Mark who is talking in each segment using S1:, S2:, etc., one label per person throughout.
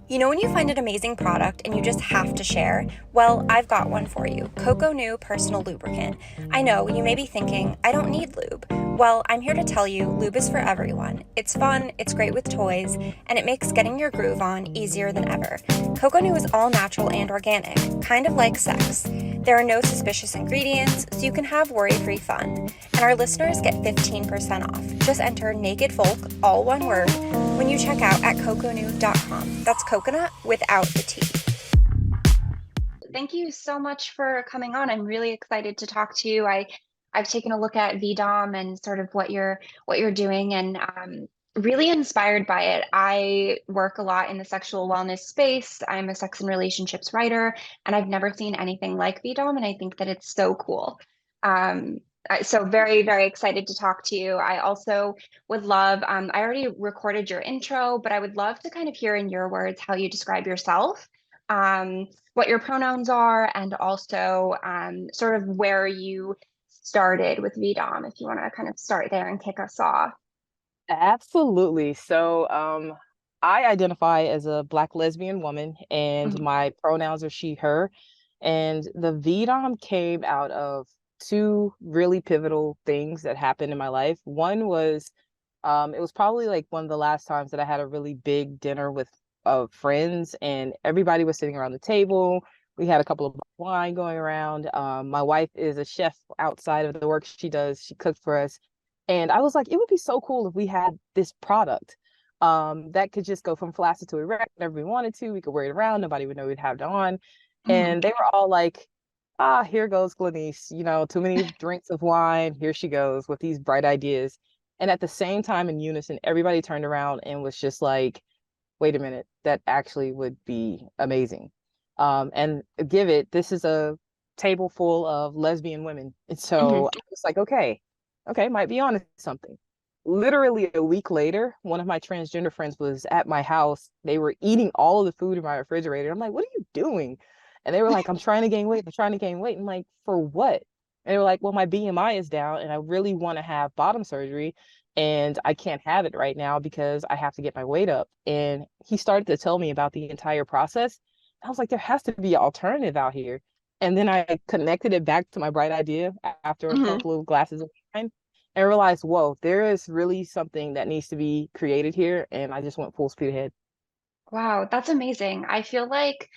S1: You know when you find an amazing product and you just have to share? Well, I've got one for you. Coco New Personal Lubricant. I know, you may be thinking, I don't need lube. Well, I'm here to tell you, lube is for everyone. It's fun, it's great with toys, and it makes getting your groove on easier than ever. Coco New is all natural and organic, kind of like sex. There are no suspicious ingredients, so you can have worry-free fun. And our listeners get 15% off. Just enter Naked Folk, all one word, when you check out at coconew.com. That's coconut without the T. Thank you so much for coming on. I'm really excited to talk to you. I've taken a look at VDOM and sort of what you're doing, and really inspired by it. I work a lot in the sexual wellness space. I'm a sex and relationships writer, and I've never seen anything like VDOM, and I think that it's so cool. So very, very excited to talk to you. I also would love, I already recorded your intro, but I would love to kind of hear in your words how you describe yourself, what your pronouns are, and also sort of where you started with VDOM, if you want to kind of start there and kick us off.
S2: Absolutely. I identify as a Black lesbian woman, and
S1: Mhm.
S2: my pronouns are she, her. And the VDOM came out of two really pivotal things that happened in my life. One was, it was probably like one of the last times that I had a really big dinner with friends, and everybody was sitting around the table. We had a couple of wine going around. My wife is a chef outside of the work she does. She cooked for us. And I was like, it would be so cool if we had this product that could just go from flaccid to erect whenever we wanted to. We could wear it around. Nobody would know we'd have it on.
S1: Mhm.
S2: And they were all like, ah, here goes Glenise, too many drinks of wine. Here she goes with these bright ideas. And at the same time, in unison, everybody turned around and was just like, wait a minute, that actually would be amazing. And give it, this is a table full of lesbian women. And
S1: Mhm.
S2: so I was like, okay, might be honest something. Literally a week later, one of my transgender friends was at my house. They were eating all of the food in my refrigerator. I'm like, what are you doing? And they were like, I'm trying to gain weight. I'm trying to gain weight. I'm like, for what? And they were like, well, my BMI is down and I really want to have bottom surgery, and I can't have it right now because I have to get my weight up. And he started to tell me about the entire process. I was like, there has to be an alternative out here. And then I connected it back to my bright idea after a
S1: Mhm.
S2: couple of glasses of wine and realized, whoa, there is really something that needs to be created here. And I just went full speed ahead.
S1: Wow, that's amazing. I feel like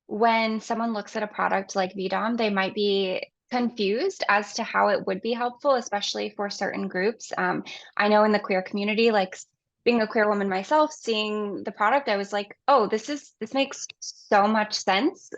S1: when someone looks at a product like VDOM, they might be confused as to how it would be helpful, especially for certain groups. I know in the queer community, like being a queer woman myself, seeing the product, I was like, oh, this makes so much sense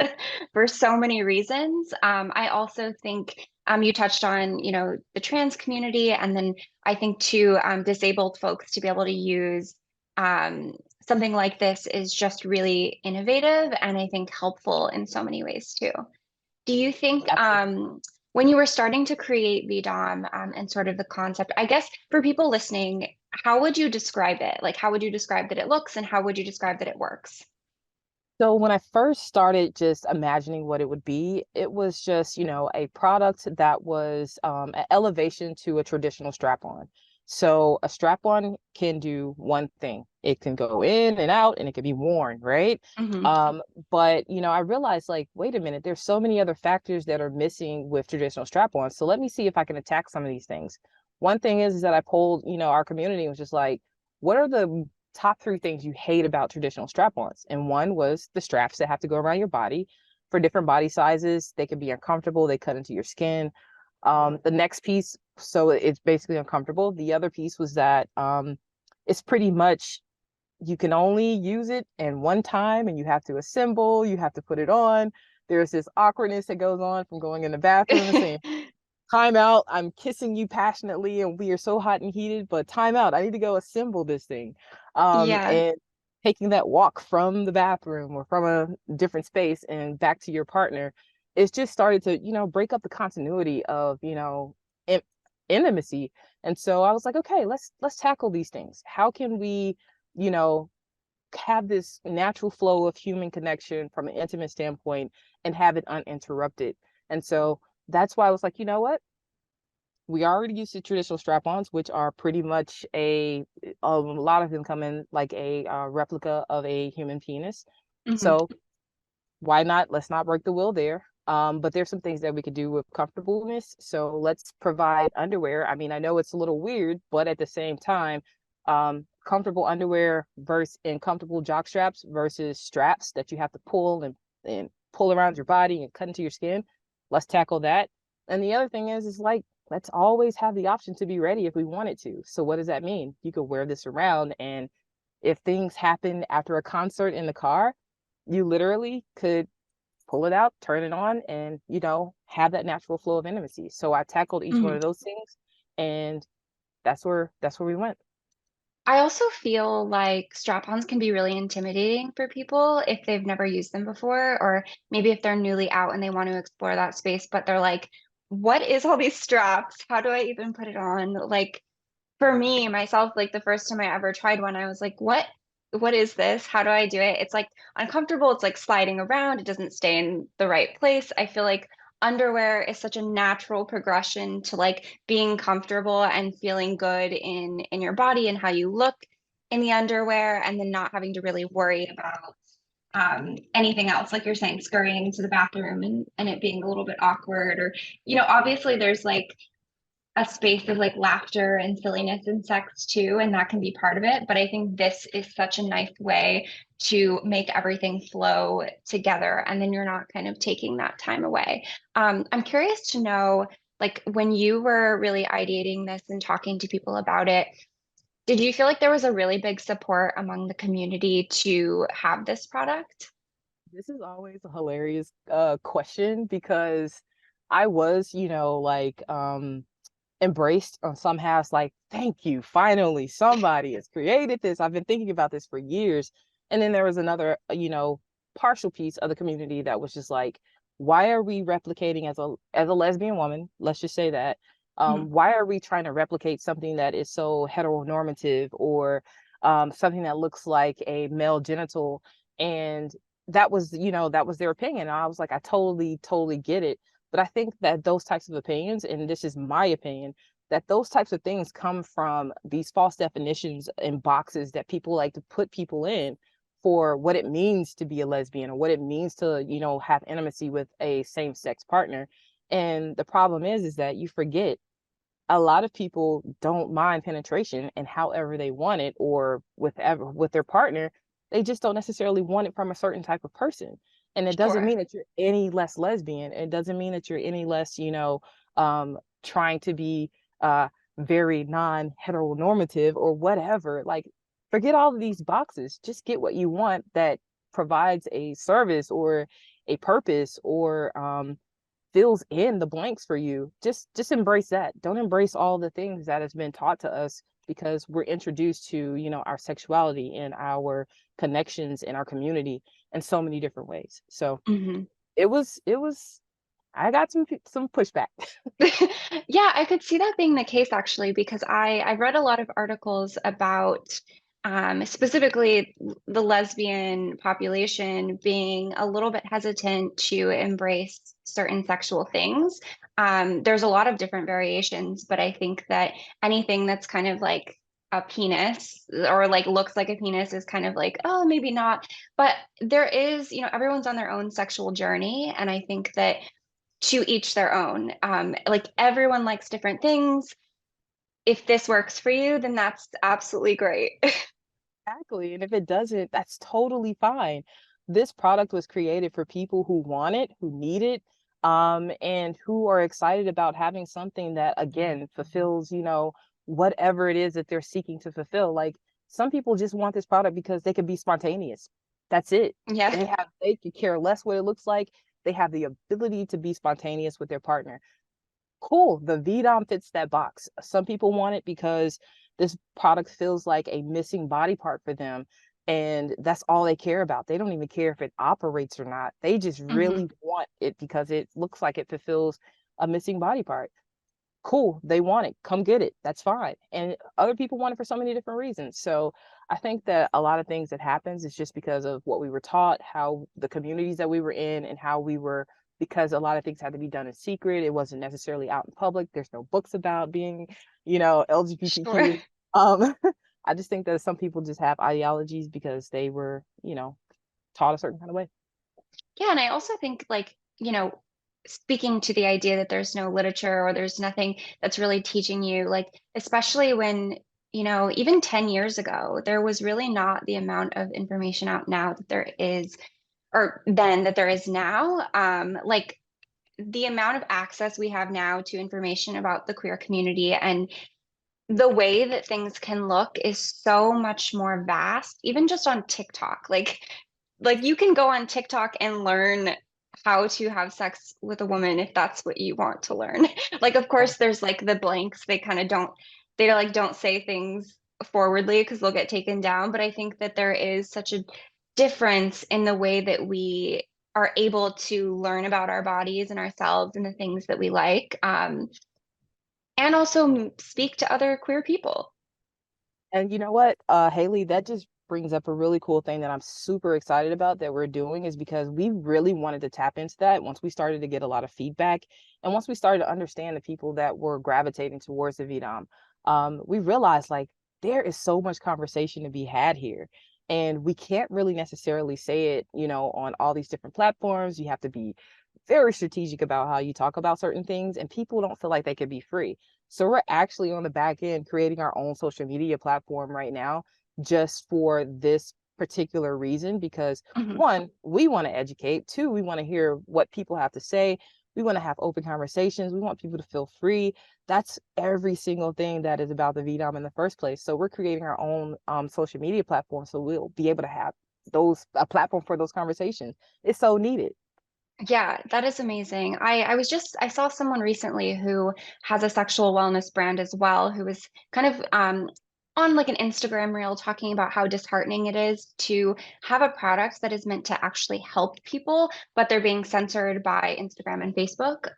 S1: for so many reasons. I also think you touched on, the trans community, and then I think too, disabled folks to be able to use um, something like this is just really innovative and I think helpful in so many ways too. Do you think
S2: Absolutely.
S1: when you were starting to create VDOM and sort of the concept, I guess for people listening, how would you describe it? Like, how would you describe that it looks and how would you describe that it works?
S2: So when I first started just imagining what it would be, it was just, a product that was an elevation to a traditional strap-on. So a strap-on can do one thing. It can go in and out and it can be worn, right?
S1: Hmm.
S2: Um, but I realized like, wait a minute, there's so many other factors that are missing with traditional strap-ons. So let me see if I can attack some of these things. One thing is that I polled, our community was just like, what are the top three things you hate about traditional strap-ons? And one was the straps that have to go around your body. For different body sizes, they can be uncomfortable, they cut into your skin. The next piece, so it's basically uncomfortable. The other piece was that it's pretty much you can only use it in one time and you have to assemble, you have to put it on. There's this awkwardness that goes on from going in the bathroom and saying, time out, I'm kissing you passionately and we are so hot and heated, but time out, I need to go assemble this thing.
S1: Yeah.
S2: And taking that walk from the bathroom or from a different space and back to your partner, it's just started to, break up the continuity of, in intimacy. And so I was like, okay, let's tackle these things. How can we, you know, have this natural flow of human connection from an intimate standpoint and have it uninterrupted? And so that's why I was like, you know what? We already use the traditional strap-ons, which are pretty much a lot of them come in like a replica of a human penis.
S1: Hmm.
S2: So why not? Let's not break the wheel there. But there's some things that we could do with comfortableness. So let's provide underwear. I mean, I know it's a little weird, but at the same time, comfortable underwear versus and comfortable jock straps versus straps that you have to pull and pull around your body and cut into your skin. Let's tackle that. And the other thing is like, let's always have the option to be ready if we wanted to. So what does that mean? You could wear this around, and if things happen after a concert in the car, you literally could pull it out, turn it on, and have that natural flow of intimacy. So I tackled each one
S1: Hmm.
S2: of those things, and that's where we went.
S1: I also feel like strap-ons can be really intimidating for people if they've never used them before, or maybe if they're newly out and they want to explore that space, but they're like, what is all these straps? How do I even put it on? Like, for me, myself, like the first time I ever tried one, I was like, what is this? How do I do it? It's like uncomfortable. It's like sliding around. It doesn't stay in the right place. I feel like underwear is such a natural progression to like being comfortable and feeling good in your body and how you look in the underwear, and then not having to really worry about anything else, like you're saying, scurrying into the bathroom and it being a little bit awkward, or obviously there's like a space of like laughter and silliness and sex too, and that can be part of it. But I think this is such a nice way to make everything flow together, and then you're not kind of taking that time away. I'm curious to know, like, when you were really ideating this and talking to people about it, did you feel like there was a really big support among the community to have this product?
S2: This is always a hilarious question because I was, like embraced on some halves, like, thank you, finally somebody has created this. I've been thinking about this for years. And then there was another, partial piece of the community that was just like, why are we replicating as a lesbian woman? Let's just say that.
S1: Mhm.
S2: Why are we trying to replicate something that is so heteronormative, or something that looks like a male genital? And that was their opinion. And I was like, I totally, totally get it. But I think that those types of opinions, and this is my opinion, that those types of things come from these false definitions and boxes that people like to put people in for what it means to be a lesbian, or what it means to, have intimacy with a same-sex partner. And the problem is that you forget a lot of people don't mind penetration and however they want it, or with their partner. They just don't necessarily want it from a certain type of person. And it doesn't
S1: Sure.
S2: mean that you're any less lesbian. It doesn't mean that you're any less, trying to be very non-heteronormative or whatever. Like, forget all of these boxes. Just get what you want that provides a service or a purpose, or fills in the blanks for you. Just embrace that. Don't embrace all the things that has been taught to us, because we're introduced to, our sexuality and our connections in our community in so many different ways. So
S1: Mhm.
S2: it was I got some pushback.
S1: Yeah, I could see that being the case actually, because I've read a lot of articles about specifically the lesbian population being a little bit hesitant to embrace certain sexual things. There's a lot of different variations, but I think that anything that's kind of like a penis or like looks like a penis is kind of like, oh, maybe not. But there is, everyone's on their own sexual journey, and I think that to each their own. Like everyone likes different things. If this works for you, then that's absolutely great.
S2: Exactly. And if it doesn't, that's totally fine. This product was created for people who want it, who need it, and who are excited about having something that, again, fulfills, whatever it is that they're seeking to fulfill. Like, some people just want this product because they can be spontaneous. That's it.
S1: Yeah.
S2: They could care less what it looks like. They have the ability to be spontaneous with their partner. Cool. The VDOM fits that box. Some people want it because this product feels like a missing body part for them. And that's all they care about. They don't even care if it operates or not. They just
S1: Hmm.
S2: really want it because it looks like it fulfills a missing body part. Cool. They want it. Come get it. That's fine. And other people want it for so many different reasons. So I think that a lot of things that happens is just because of what we were taught, how the communities that we were in, and how we were because a lot of things had to be done in secret. It wasn't necessarily out in public. There's no books about being,
S1: Sure.
S2: LGBTQ. I just think that some people just have ideologies because they were, taught a certain kind of way.
S1: Yeah, and I also think like, speaking to the idea that there's no literature or there's nothing that's really teaching you, like, especially when, even 10 years ago, there was really not the amount of information out now that there is, or then that there is now. Like the amount of access we have now to information about the queer community and the way that things can look is so much more vast, even just on TikTok. Like you can go on TikTok and learn how to have sex with a woman if that's what you want to learn. Like, of
S2: Yeah.
S1: course, there's like the blanks. They kind of don't, they like don't say things forwardly because they'll get taken down. But I think that there is such a difference in the way that we are able to learn about our bodies and ourselves and the things that we like, and also speak to other queer people.
S2: And you know what, Haley, that just brings up a really cool thing that I'm super excited about that we're doing is because we really wanted to tap into that once we started to get a lot of feedback and once we started to understand the people that were gravitating towards the VDOM. We realized like there is so much conversation to be had here. And we can't really necessarily say it, on all these different platforms. You have to be very strategic about how you talk about certain things, and people don't feel like they could be free. So we're actually on the back end creating our own social media platform right now just for this particular reason because
S1: Mhm.
S2: one, we want to educate, two, we want to hear what people have to say. We want to have open conversations. We want people to feel free. That's every single thing that is about the VDOM in the first place. So we're creating our own social media platform so we'll be able to have those a platform for those conversations. It's so needed.
S1: Yeah, that is amazing. I saw someone recently who has a sexual wellness brand as well, who was kind of on like an Instagram reel talking about how disheartening it is to have a product that is meant to actually help people, but they're being censored by Instagram and Facebook.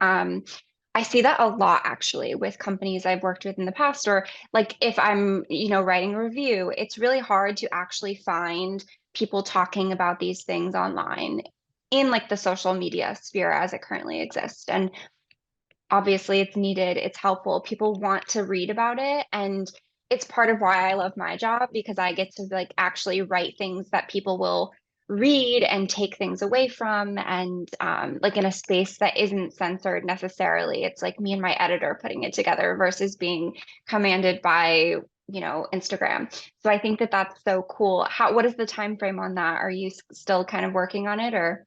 S1: I see that a lot actually with companies I've worked with in the past, or like if I'm, writing a review, it's really hard to actually find people talking about these things online in like the social media sphere as it currently exists. And obviously it's needed, it's helpful. People want to read about it. And it's part of why I love my job because I get to like actually write things that people will read and take things away from and like in a space that isn't censored necessarily. It's like me and my editor putting it together versus being commanded by Instagram. So I think that that's so cool. What is the time frame on that? Are you still kind of working on it or?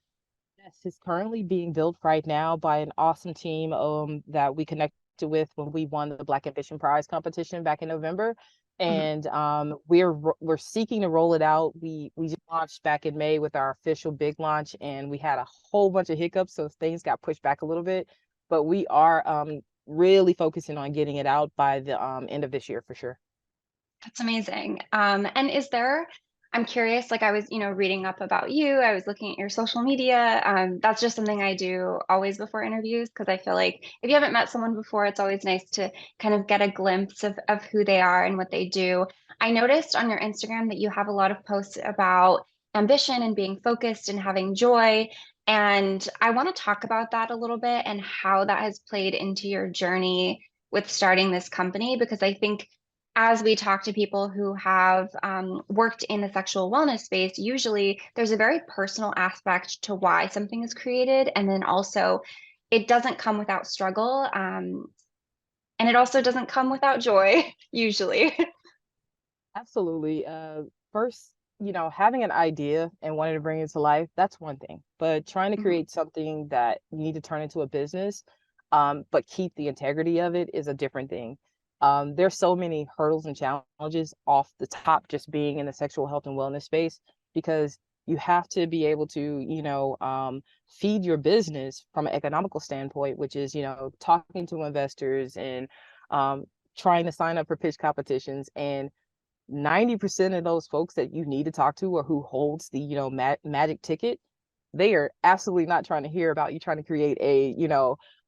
S2: Yes, it's currently being built right now by an awesome team that we connected with when we won the Black Ambition Prize competition back in November.
S1: Mhm.
S2: And we're seeking to roll it out. We just launched back in May with our official big launch, and we had a whole bunch of hiccups, so things got pushed back a little bit. But we are really focusing on getting it out by the end of this year for sure.
S1: That's amazing. And I'm curious, like I was, reading up about you, I was looking at your social media. That's just something I do always before interviews because I feel like if you haven't met someone before, it's always nice to kind of get a glimpse of who they are and what they do. I noticed on your Instagram that you have a lot of posts about ambition and being focused and having joy. And I want to talk about that a little bit and how that has played into your journey with starting this company because I think as we talk to people who have worked in the sexual wellness space, usually there's a very personal aspect to why something is created. And then also, it doesn't come without struggle. And it also doesn't come without joy, usually.
S2: Absolutely. First, having an idea and wanting to bring it to life, that's one thing. But trying to
S1: Mhm.
S2: create something that you need to turn into a business, but keep the integrity of it is a different thing. There's so many hurdles and challenges off the top just being in the sexual health and wellness space because you have to be able to, feed your business from an economical standpoint, which is, talking to investors and trying to sign up for pitch competitions and 90% of those folks that you need to talk to or who holds the magic ticket, they are absolutely not trying to hear about you trying to create a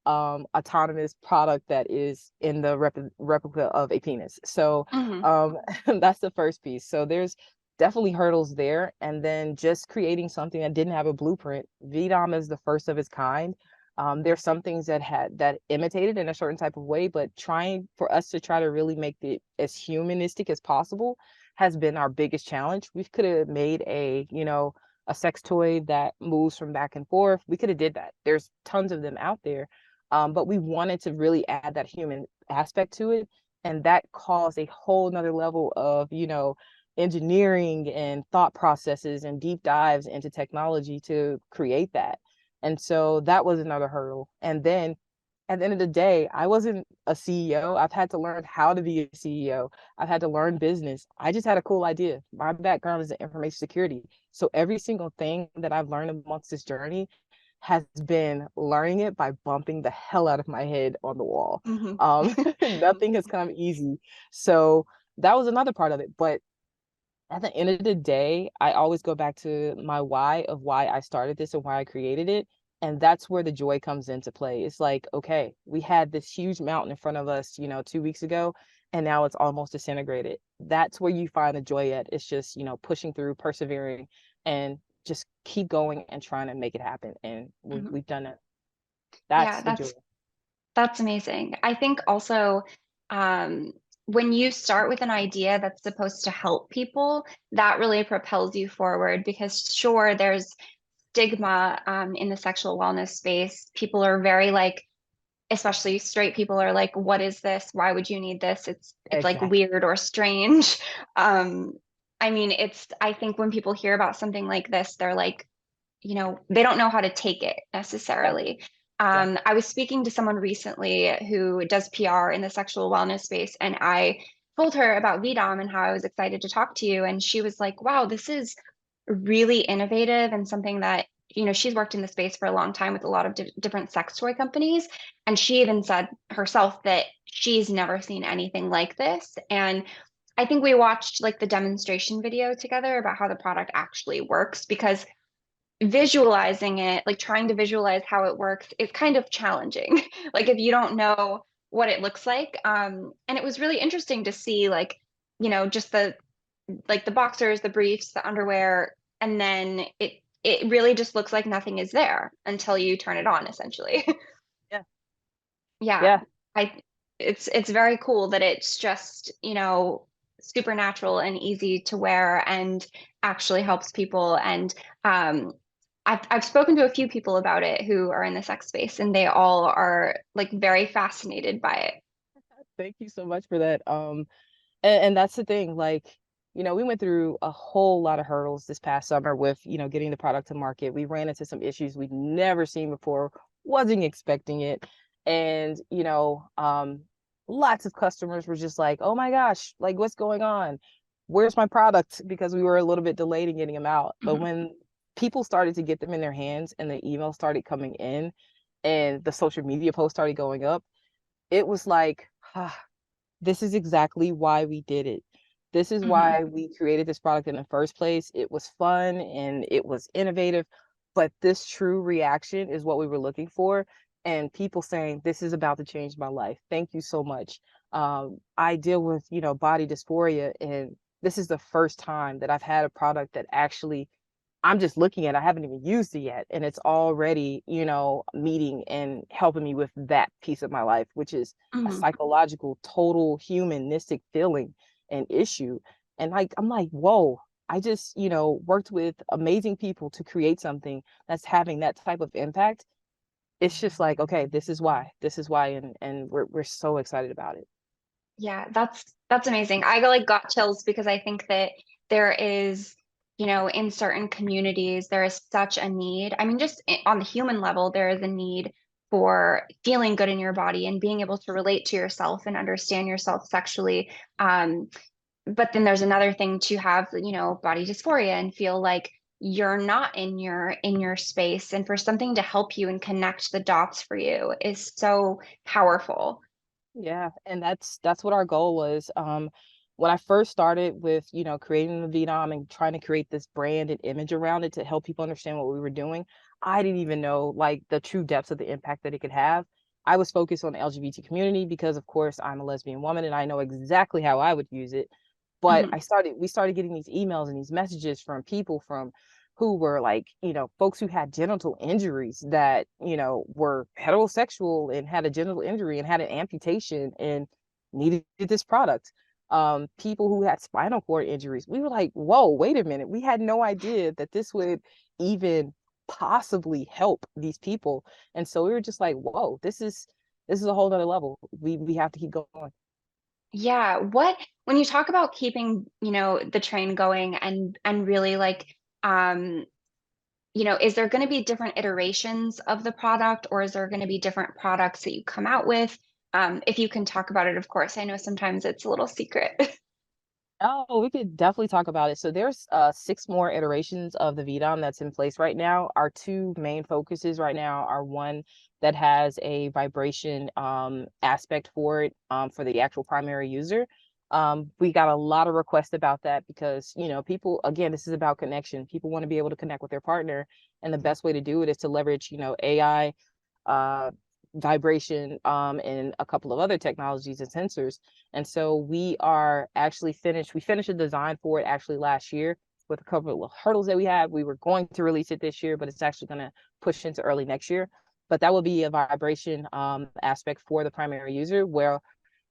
S2: autonomous product that is in the replica of a penis. So
S1: Mhm.
S2: um that's the first piece. So there's definitely hurdles there, and then just creating something that didn't have a blueprint. VDOM is the first of its kind. There's some things that imitated in a certain type of way, but trying for us to try to really make it as humanistic as possible has been our biggest challenge. We could have made a sex toy that moves from back and forth. We could have did that. There's tons of them out there. But we wanted to really add that human aspect to it. And that caused a whole nother level of, engineering and thought processes and deep dives into technology to create that. And so that was another hurdle. And then at the end of the day, I wasn't a CEO. I've had to learn how to be a CEO. I've had to learn business. I just had a cool idea. My background is in information security. So every single thing that I've learned amongst this journey has been learning it by bumping the hell out of my head on the wall.
S1: Hmm.
S2: Nothing has come easy. So that was another part of it. But at the end of the day, I always go back to my why of why I started this and why I created it. And that's where the joy comes into play. It's like, okay, we had this huge mountain in front of us, 2 weeks ago, and now it's almost disintegrated. That's where you find the joy at. It's just, pushing through, persevering, and just keep going and trying to make it happen. And
S1: Hmm.
S2: we've done it.
S1: Yeah,
S2: That's the joy.
S1: that's amazing. I think also, um, when you start with an idea that's supposed to help people, that really propels you forward because sure, there's stigma in the sexual wellness space. People are very like, especially straight people are like, what is this? Why would you need this? It's like
S2: Exactly.
S1: weird or strange. Um, I mean, I think when people hear about something like this, they're like, they don't know how to take it
S2: Yeah.
S1: necessarily.
S2: Yeah.
S1: I was speaking to someone recently who does PR in the sexual wellness space, and I told her about VDOM and how I was excited to talk to you. And she was like, wow, this is really innovative and something that, she's worked in the space for a long time with a lot of different sex toy companies. And she even said herself that she's never seen anything like this. And I think we watched like the demonstration video together about how the product actually works because visualizing it, like trying to visualize how it works, is kind of challenging. Like if you don't know what it looks like. And it was really interesting to see like, just the boxers, the briefs, the underwear, and then it really just looks like nothing is there until you turn it on, essentially.
S2: Yeah.
S1: Yeah.
S2: Yeah.
S1: I it's very cool that it's just, supernatural and easy to wear and actually helps people. And I've spoken to a few people about it who are in the sex space, and they all are like very fascinated by it.
S2: Thank you so much for that. And that's the thing, like, we went through a whole lot of hurdles this past summer with, getting the product to market. We ran into some issues we'd never seen before, wasn't expecting it. And, lots of customers were just like, oh my gosh, like what's going on? Where's my product? Because we were a little bit delayed in getting them out. But
S1: Mhm.
S2: when people started to get them in their hands and the emails started coming in and the social media posts started going up, it was like, this is exactly why we did it. This is
S1: Mhm.
S2: why we created this product in the first place. It was fun and it was innovative, but this true reaction is what we were looking for. And people saying, this is about to change my life. Thank you so much. I deal with, body dysphoria, and this is the first time that I've had a product that actually I'm just looking at, I haven't even used it yet. And it's already, meeting and helping me with that piece of my life, which is a
S1: Mhm.
S2: psychological, total humanistic feeling and issue. And like, I'm like, whoa, I just, worked with amazing people to create something that's having that type of impact. It's just like, okay, this is why. And we're so excited about it.
S1: Yeah, that's amazing. I like got chills because I think that there is, in certain communities, there is such a need. I mean, just on the human level, there is a need for feeling good in your body and being able to relate to yourself and understand yourself sexually. But then there's another thing to have, body dysphoria and feel like you're not in your space. And for something to help you and connect the dots for you is so powerful.
S2: Yeah, and that's what our goal was. When I first started with, creating the VDOM and trying to create this brand and image around it to help people understand what we were doing, I didn't even know like the true depths of the impact that it could have. I was focused on the LGBT community because, of course, I'm a lesbian woman and I know exactly how I would use it. But
S1: Mhm.
S2: we started getting these emails and these messages from people from who were like, folks who had genital injuries that, were heterosexual and had a genital injury and had an amputation and needed this product. People who had spinal cord injuries. We were like, whoa, wait a minute. We had no idea that this would even possibly help these people. And so we were just like, whoa, this is a whole nother level. We have to keep going.
S1: Yeah. When you talk about keeping, the train going and really like, um, is there going to be different iterations of the product, or is there going to be different products that you come out with? If you can talk about it, of course. I know sometimes it's a little secret.
S2: Oh, we could definitely talk about it. So there's 6 more iterations of the VDOM that's in place right now. Our two main focuses right now are one that has a vibration aspect for it for the actual primary user. We got a lot of requests about that because, people, again, this is about connection. People want to be able to connect with their partner, and the best way to do it is to leverage, AI, uh, vibration, and a couple of other technologies and sensors. And so we finished a design for it actually last year with a couple of hurdles that we had. We were going to release it this year, but it's actually going to push into early next year. But that will be a vibration aspect for the primary user, where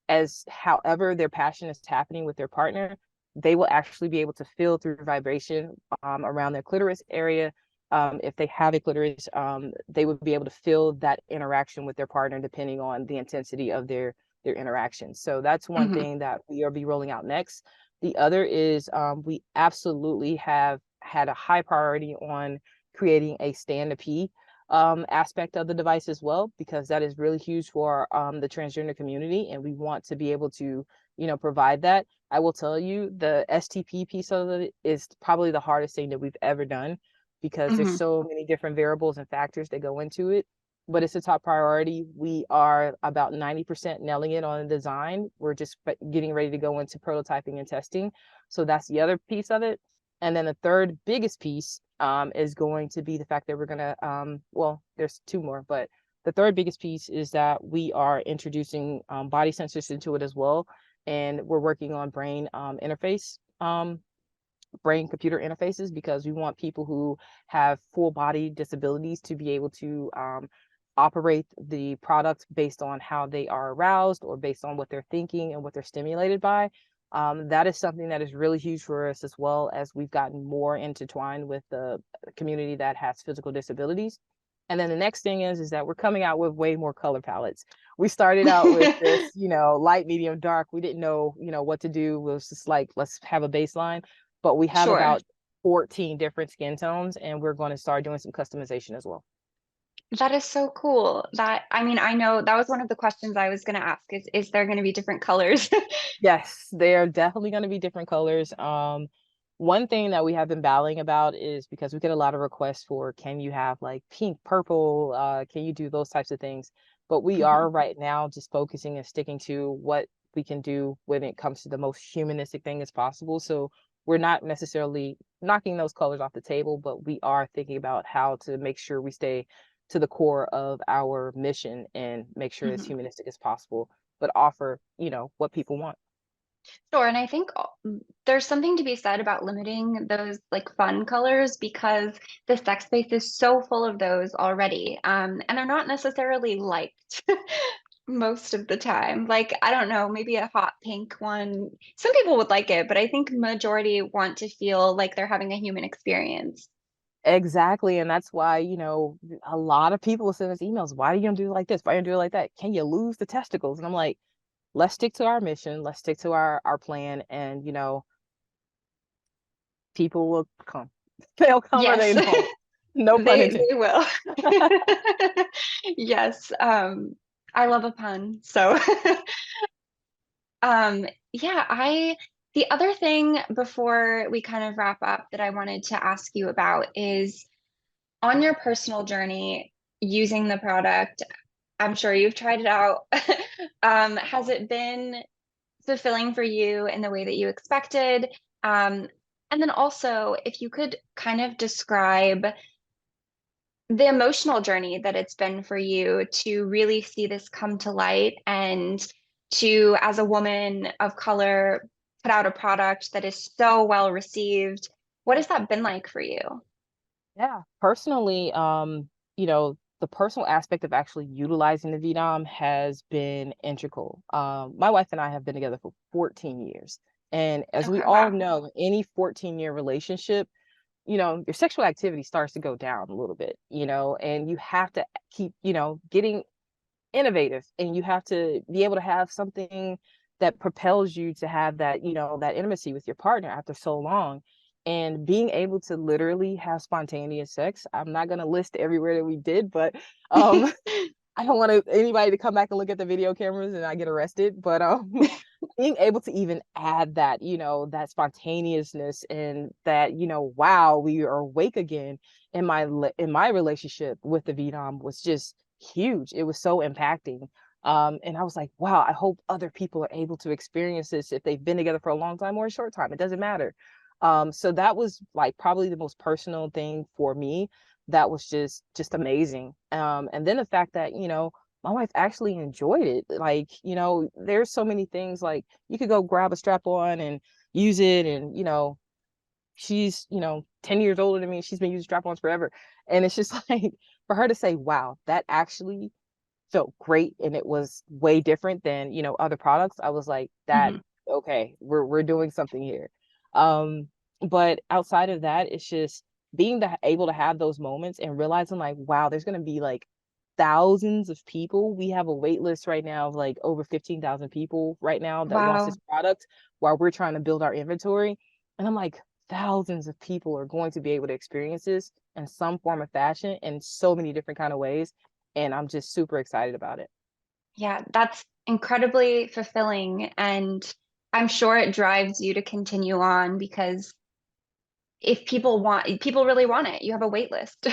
S2: as however their passion is happening with their partner, they will actually be able to feel through vibration around their clitoris area. If they have a clitoris, they would be able to feel that interaction with their partner depending on the intensity of their interaction. So that's one
S1: Mhm.
S2: thing that we will be rolling out next. The other is we absolutely have had a high priority on creating a stand-to-pee aspect of the device as well, because that is really huge for the transgender community, and we want to be able to, provide that. I will tell you, the STP piece of it is probably the hardest thing that we've ever done because there's
S1: Mhm.
S2: so many different variables and factors that go into it. But it's a top priority. We are about 90% nailing it on the design. We're just getting ready to go into prototyping and testing. So that's the other piece of it. And then the third biggest piece is going to be the fact that we're going to, well, there's 2 more, but the third biggest piece is that we are introducing body sensors into it as well. And we're working on brain computer interfaces, because we want people who have full body disabilities to be able to operate the product based on how they are aroused or based on what they're thinking and what they're stimulated by. That is something that is really huge for us, as well as we've gotten more intertwined with the community that has physical disabilities. And then the next thing is that we're coming out with way more color palettes. We started out with this, light, medium, dark. We didn't know, what to do. It was just like, let's have a baseline. But we have
S1: Sure.
S2: about 14 different skin tones, and we're going to start doing some customization as well.
S1: That is so cool. I mean, I know that was one of the questions I was going to ask is there going to be different colors?
S2: Yes, they are definitely going to be different colors. One thing that we have been battling about is because we get a lot of requests for, can you have like pink, purple? Can you do those types of things? But we
S1: Mhm.
S2: are right now just focusing and sticking to what we can do when it comes to the most humanistic thing as possible. So we're not necessarily knocking those colors off the table, but we are thinking about how to make sure we stay to the core of our mission and make sure it's
S1: Mhm.
S2: humanistic as possible, but offer, what people want.
S1: Sure, and I think there's something to be said about limiting those like fun colors because the sex space is so full of those already, and they're not necessarily liked most of the time. Like, I don't know, maybe a hot pink one. Some people would like it, but I think majority want to feel like they're having a human experience.
S2: Exactly. And that's why, a lot of people will send us emails. Why are you gonna do it like this? Why are you gonna do it like that? Can you lose the testicles? And I'm like, let's stick to our mission, let's stick to our plan, and people will come. They'll come or
S1: Yes,
S2: they don't. No pun intended.
S1: they will. Yes, I love a pun. So, yeah, the other thing before we kind of wrap up that I wanted to ask you about is on your personal journey using the product. I'm sure you've tried it out. Has it been fulfilling for you in the way that you expected? Um, and then also, if you could kind of describe the emotional journey that it's been for you to really see this come to light and to, as a woman of color, put out a product that is so well received. What has that been like for you?
S2: Personally, you know, the personal aspect of actually utilizing the VDOM has been integral. My wife and I have been together for 14 years. And as we
S1: Okay,
S2: all
S1: wow.
S2: know, any 14-year relationship, your sexual activity starts to go down a little bit, and you have to keep, getting innovative, and you have to be able to have something that propels you to have that, that intimacy with your partner after so long. And being able to literally have spontaneous sex. I'm not going to list everywhere that we did, but um I don't want anybody to come back and look at the video cameras and I get arrested. But being able to even add that, that spontaneousness and that, wow, we are awake again in my relationship with the VDOM was just huge. It was so impacting. And I was like, wow, I hope other people are able to experience this if they've been together for a long time or a short time. It doesn't matter. So that was like probably the most personal thing for me that was just amazing. And then the fact that, my wife actually enjoyed it. Like, there's so many things like you could go grab a strap on and use it. And, she's, 10 years older than me. She's been using strap-ons forever. And it's just like for her to say, wow, that actually felt great and it was way different than, other products. I was like, that
S1: Mhm.
S2: okay, we're doing something here. Um, but outside of that, it's just being able to have those moments and realizing like, wow, there's gonna be like thousands of people. We have a wait list right now of like over 15,000 people right now that wants
S1: Wow.
S2: this product while we're trying to build our inventory. And I'm like, thousands of people are going to be able to experience this in some form of fashion in so many different kind of ways. And I'm just super excited about it.
S1: Yeah, that's incredibly fulfilling. And I'm sure it drives you to continue on because if people really want it, you have a wait list.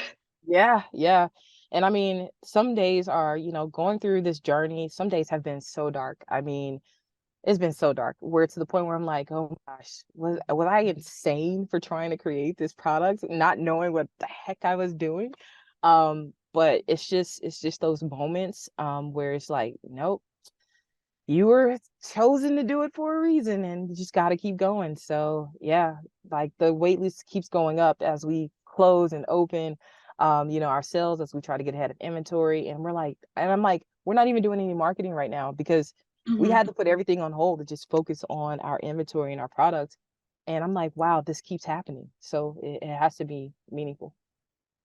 S2: Yeah, yeah. And I mean, some days are, going through this journey, some days have been so dark. I mean, it's been so dark. Where to the point where I'm like, oh my gosh, was I insane for trying to create this product, not knowing what the heck I was doing? But it's just those moments where it's like, nope, you were chosen to do it for a reason and you just got to keep going. So yeah, like the wait list keeps going up as we close and open our sales, as we try to get ahead of inventory. And I'm like, we're not even doing any marketing right now because we
S1: Mhm.
S2: had to put everything on hold to just focus on our inventory and our products. And I'm like, wow, this keeps happening, so it has to be meaningful.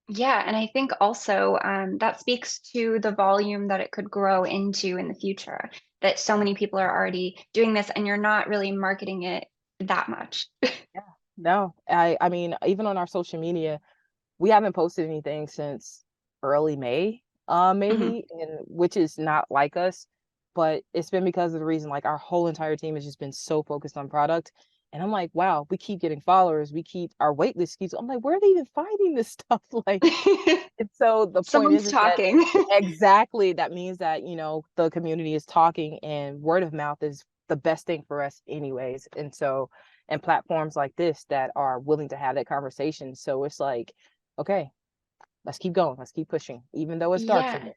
S1: Yeah, and I think also that speaks to the volume that it could grow into in the future, that so many people are already doing this and you're not really marketing it that much.
S2: Yeah, no, I mean, even on our social media, we haven't posted anything since early May,
S1: Mhm.
S2: maybe, and which is not like us, but it's been because of the reason like our whole entire team has just been so focused on product. And I'm like, wow, we keep getting followers, we keep our wait list keeps. I'm like, where are they even finding this stuff? Like, and so the point
S1: Someone's
S2: is that
S1: talking.
S2: exactly that means that, the community is talking and word of mouth is the best thing for us anyways. And platforms like this that are willing to have that conversation. So it's like, okay, let's keep going. Let's keep pushing, even though it's dark
S1: Yeah.
S2: somewhere.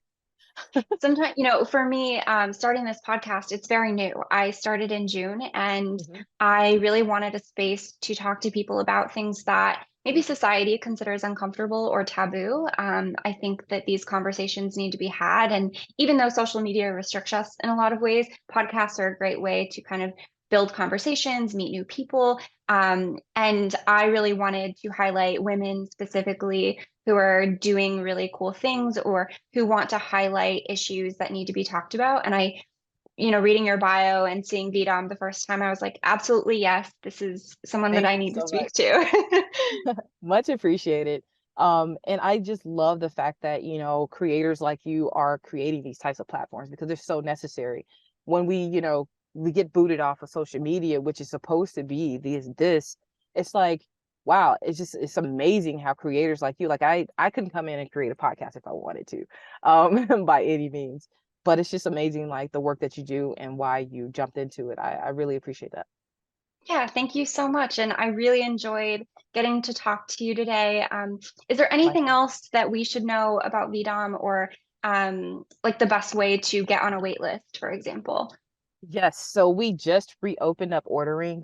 S1: Sometimes, for me, starting this podcast, it's very new. I started in June and
S2: Mhm.
S1: I really wanted a space to talk to people about things that maybe society considers uncomfortable or taboo. I think that these conversations need to be had. And even though social media restricts us in a lot of ways, podcasts are a great way to kind of build conversations, meet new people. And I really wanted to highlight women specifically who are doing really cool things or who want to highlight issues that need to be talked about. And reading your bio and seeing VDOM the first time, I was like, absolutely, yes, this is someone that
S2: Thank
S1: I
S2: you
S1: need to
S2: so
S1: speak
S2: much.
S1: to.
S2: Much appreciated. And I just love the fact that, creators like you are creating these types of platforms because they're so necessary. When we get booted off of social media, which is supposed to be this, it's like, wow, it's amazing how creators like you, like I couldn't come in and create a podcast if I wanted to, by any means. But it's just amazing, like the work that you do and why you jumped into it. I really appreciate that.
S1: Yeah, thank you so much. And I really enjoyed getting to talk to you today. Is there anything
S2: Likewise.
S1: else that we should know about VDOM or like the best way to get on a wait list, for example?
S2: Yes, so we just reopened up ordering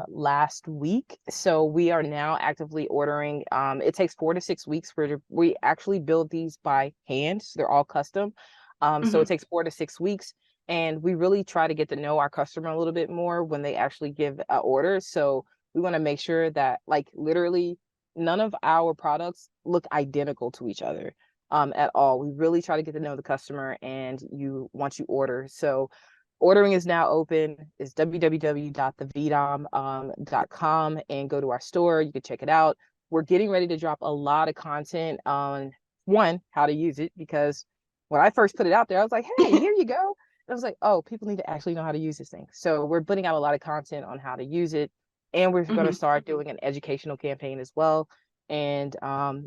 S2: last week. So we are now actively ordering. It takes 4 to 6 weeks for we actually build these by hand. So they're all custom. So it
S1: Hmm.
S2: takes 4 to 6 weeks. And we really try to get to know our customer a little bit more when they actually give a order. So we want to make sure that like literally none of our products look identical to each other at all. We really try to get to know the customer and you once you order. So ordering is now open. It's www.theVDOM.com and go to our store. You can check it out. We're getting ready to drop a lot of content on one, how to use it, because when I first put it out there, I was like, hey, here you go. And I was like, oh, people need to actually know how to use this thing. So we're putting out a lot of content on how to use it. And we're going to
S1: Hmm.
S2: start doing an educational campaign as well. And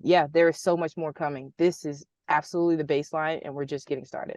S2: yeah, there is so much more coming. This is absolutely the baseline, and we're just getting started.